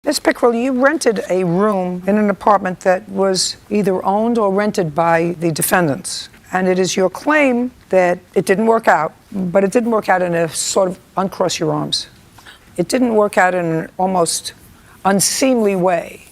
Ms. Pickrell, you rented a room in an apartment that was either owned or rented by the defendants. And it is your claim that it didn't work out, but it didn't work out in a sort of uncross your arms. It didn't work out in an almost unseemly way.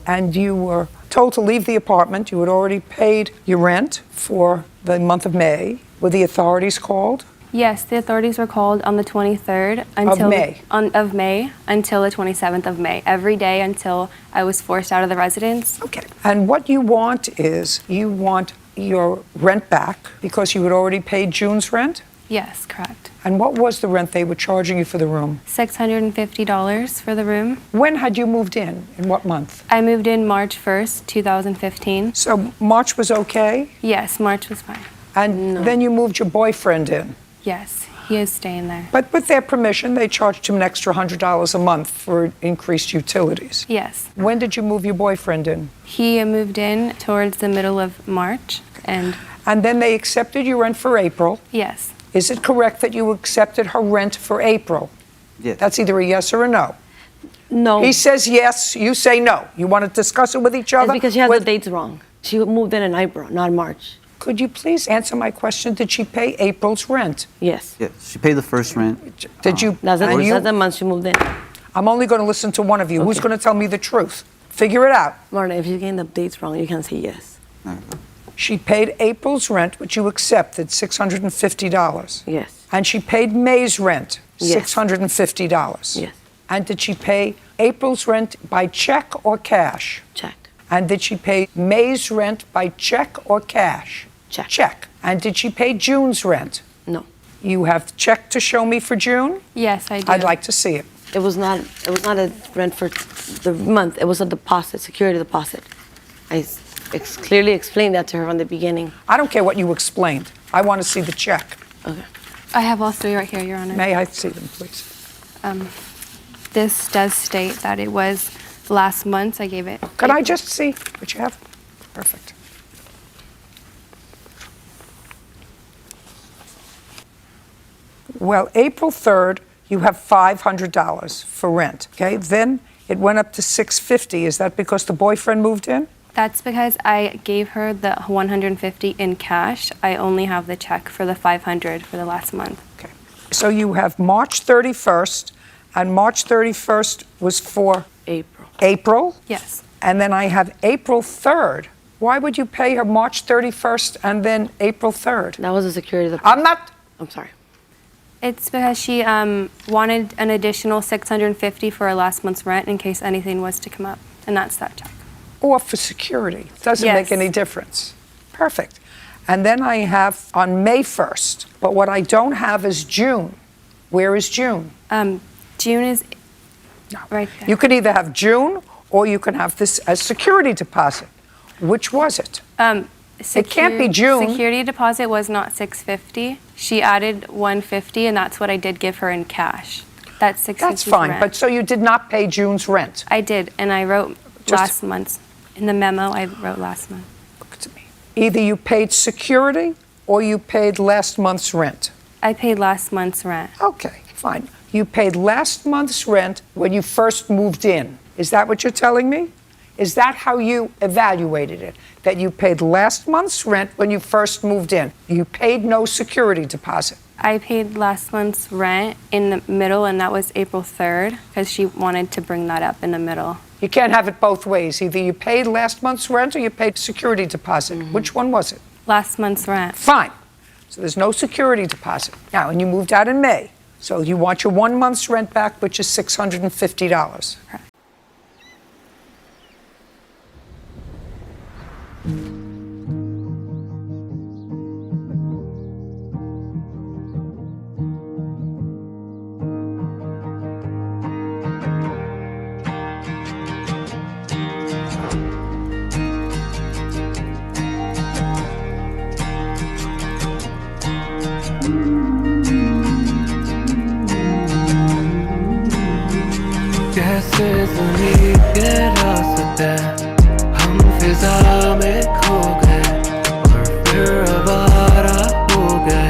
And you were told to leave the apartment. You had already paid your rent for the month of May. Were the authorities called? Yes, the authorities were called on the 23rd of May until the 27th of May, every day until I was forced out of the residence. Okay. And what you want is you want your rent back because you had already paid June's rent? Yes, correct. And what was the rent they were charging you for the room? $650 for the room. When had you moved in? In what month? I moved in March 1st, 2015. So March was okay? Yes, March was fine. And then you moved your boyfriend in? Yes, he is staying there. But with their permission, they charged him an extra $100 a month for increased utilities? Yes. When did you move your boyfriend in? He moved in towards the middle of March. And then they accepted your rent for April? Yes. Is it correct that you accepted her rent for April? Yes. That's either a yes or a no. No. He says yes, you say no. You want to discuss it with each other? It's because she has the dates wrong. She moved in April, not March. Could you please answer my question? Did she pay April's rent? Yes. Yes, she paid the first rent. Did you? That's the month she moved in. I'm only going to listen to one of you. Okay. Who's going to tell me the truth? Figure it out. Marta, if you're getting the dates wrong, you can say yes. She paid April's rent, which you accepted, $650. Yes. And she paid May's rent, Yes. $650. Yes. And did she pay April's rent by check or cash? Check. And did she pay May's rent by check or cash? Check. Check. And did she pay June's rent? No. You have check to show me for June? Yes, I do. I'd like to see it. It was not a rent for the month. It was a deposit, security deposit. I clearly explained that to her from the beginning. I don't care what you explained. I want to see the check. Okay. I have all three right here, Your Honor. May I see them, please? This does state that it was last month. I gave it. Could I just see what you have? Perfect. Well, April 3rd, you have $500 for rent, okay? Then it went up to $650. Is that because the boyfriend moved in? That's because I gave her the $150 in cash. I only have the check for the $500 for the last month. Okay. So you have March 31st, and March 31st was for April. April? Yes. And then I have April 3rd. Why would you pay her March 31st and then April 3rd? That was a security deposit. I'm sorry. It's because she wanted an additional $650 for her last month's rent in case anything was to come up, and that's that check. Or for security. Doesn't Yes. make any difference. Perfect. And then I have on May 1st, but what I don't have is June. Where is June? June is No. right there. You could either have June or you can have this as security deposit. Which was it? It can't be June. Security deposit was not $650. She added $150, and that's what I did give her in cash. That's $650. That's fine, rent. but so you did not pay June's rent. I did, and I wrote last month's. In the memo, I wrote last month. Look to me. Either you paid security or you paid last month's rent. I paid last month's rent. Okay, fine. You paid last month's rent when you first moved in. Is that what you're telling me? Is that how you evaluated it? That you paid last month's rent when you first moved in? You paid no security deposit? I paid last month's rent in the middle, and that was April 3rd, because she wanted to bring that up in the middle. You can't have it both ways. Either you paid last month's rent or you paid security deposit. Which one was it? Last month's rent. Fine. So there's no security deposit. Now, and you moved out in May. So you want your 1 month's rent back, which is $650. Correct. कैसे ज़मीं के रास्ते हम फिजा में खो गए और फिर आवारा हो गए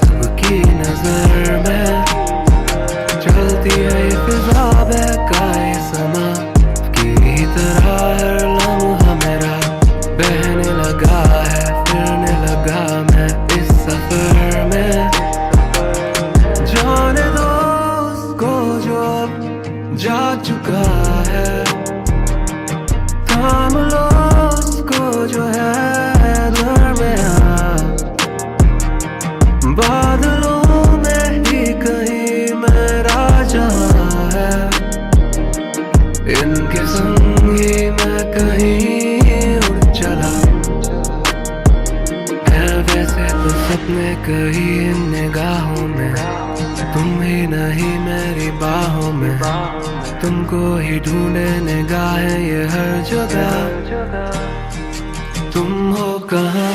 सबकी नजर में चलती है फिजा बहकाए समा चुका है, थाम लो उसको जो है दरमियां, बादलों में ही कहीं मेरा जहां है, इनके संग ही मैं कहीं उड़ चला। है वैसे तो सपने कहीं इन निगाहों में, तुम ही नहीं मेरी बाहों में, तुमको ही ढूंढे निगाहें ये हर जगह, तुम हो कहाँ,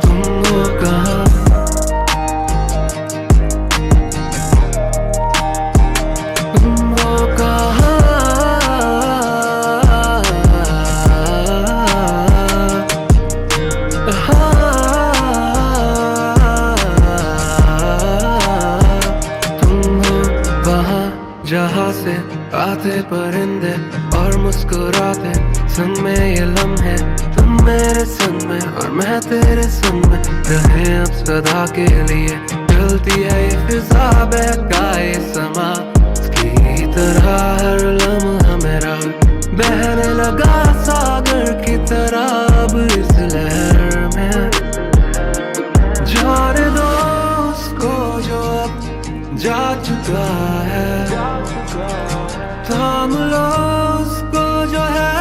तुम हो कहाँ, तुम हो कहाँ, जहाँ से आते परिंदे और मुस्कुराते, संग में ये लम्हे, तुम मेरे संग में और मैं तेरे संग में रहे अब सदा के लिए। चलती है ये फिजा बहकाए समा की तरह, हर लम्हा मेरा बहने लगा सागर की तरह अब इस लहर में। जाने दो उसको जो अब जा चुका है, थाम लो उसको जो है